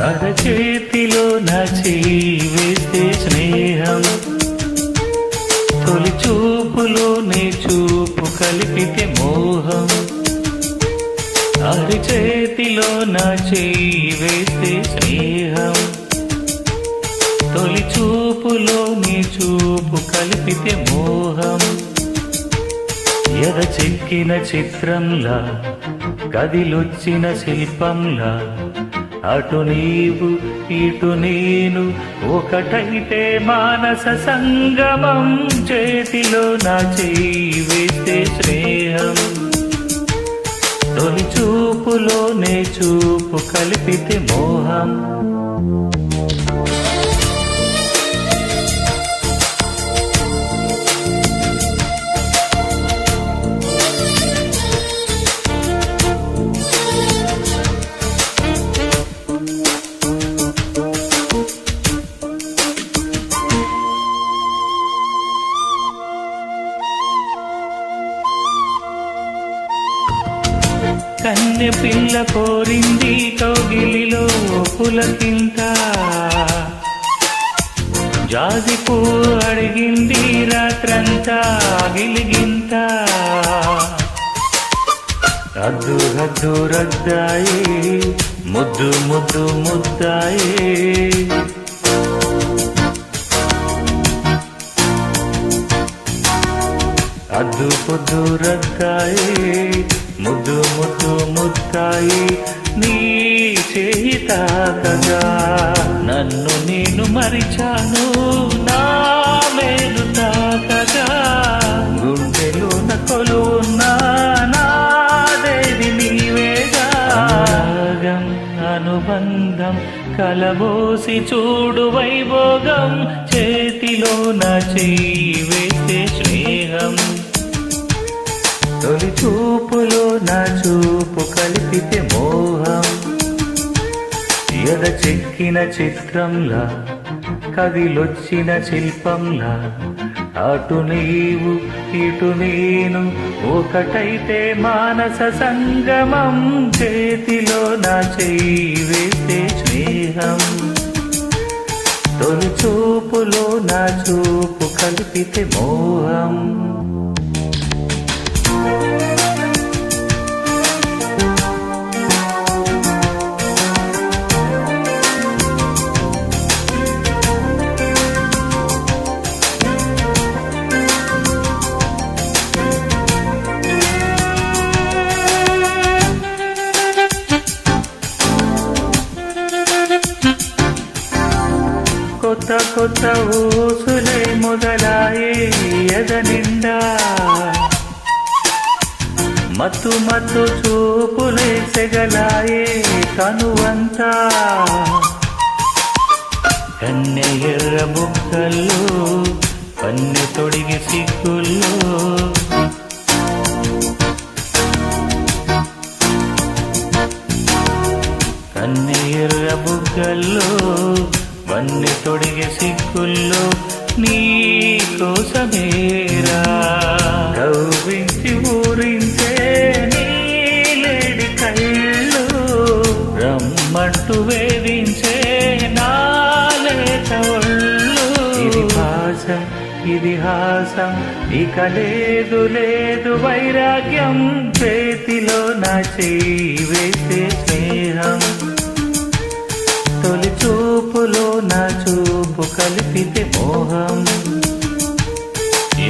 అరచేతిలో నా చెయ్యి వేస్తే స్నేహం, తొలి చూపులో నీ చూపు కలిపితే మోహం. అరచేతిలో నా చెయ్యి వేస్తే స్నేహం, తొలి చూపులో నీ చూపు కలిపితే మోహం. ఎద చెక్కిన చిత్రంలా, కదిలొచ్చిన శిల్పంలా, అటు నీవు ఇటు నేను ఒకటైతే మానస సంగమం. చేతిలో నా చెయ్యి వేస్తే స్నేహం, తొలి చూపులో నే చూపు కలిపితే మోహం. కన్నె పిల్ల కోరింది కౌగిలిలో పులకింత, జాజి పూ అడిగింది రాత్రంతా గిలిగింత. అద్దు హద్దు రద్దాయి, ముద్దు ముద్దు ముద్దాయి. అద్దు పొద్దు రద్దాయి, ముద్దు ముద్దు ముద్దాయి. నీ చేయి తాకగా నన్ను నేను మరిచాను, నా మేలు తాకగా గుండెలోన కొలువున్నా నాదేవి నీవేగా. రాగం అనుబంధం కలబోసి చూడు వైభోగం, చేతిలో నా చెయ్యి వేస్తే స్నేహం, తొలి చూపులో నా చూపు కలిపితే మోహం. ఎద చెక్కిన చిత్రంలా, కదిలొచ్చిన శిల్పంలా, అటు నీవు ఇటు నేను ఒకటైతే మానస సంగమం. చేతిలో నా చెయ్యి వేస్తే స్నేహం, తొలి చూపులో నా చూపు కలిపితే మోహం. కొత్త కొత్త ఊసులే మొదలాయే ఎద నిండా, మత్తు మత్తు చూపులే సెగలాయే కనువంతా. కన్నె ఎర్ర బుక్కల్లో, పన్నె తొడిగి సిగ్గుల్లో, కన్నె ఎర్ర బుక్కల్లో, వన్నె తొడిగే సిగ్గుల్లో నీ కోసమేరా. కవ్వించి ఊరించే నీలేడి కళ్ళు, రమ్మంటూ వేధించే నాలేత ఒళ్ళు. ఇది భాసం ఇతిహాసం, ఇక లేదు లేదు వైరాగ్యం. చేతిలో నా చెయ్యి వేస్తే స్నేహం, తొలి చూపులో నా చూపు కలిపితే మోహం.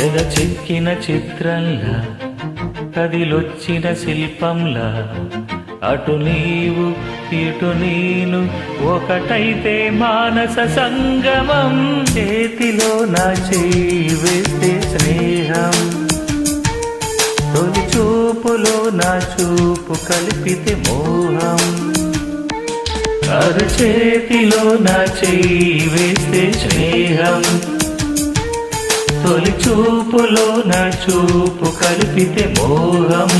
ఎద చెక్కిన చిత్రంలా, కదిలొచ్చిన శిల్పంలా, అటు నీవు ఇటు నేను ఒకటైతే మానస సంగమం. చేతిలో నా చెయ్యి వేస్తే స్నేహం, తొలి చూపులో నా చూపు కలిపితే మోహం. అరచేతిలో నా చెయ్యి వేస్తే స్నేహం, తొలి చూపులో నా చూపు కలిపితే మోహం.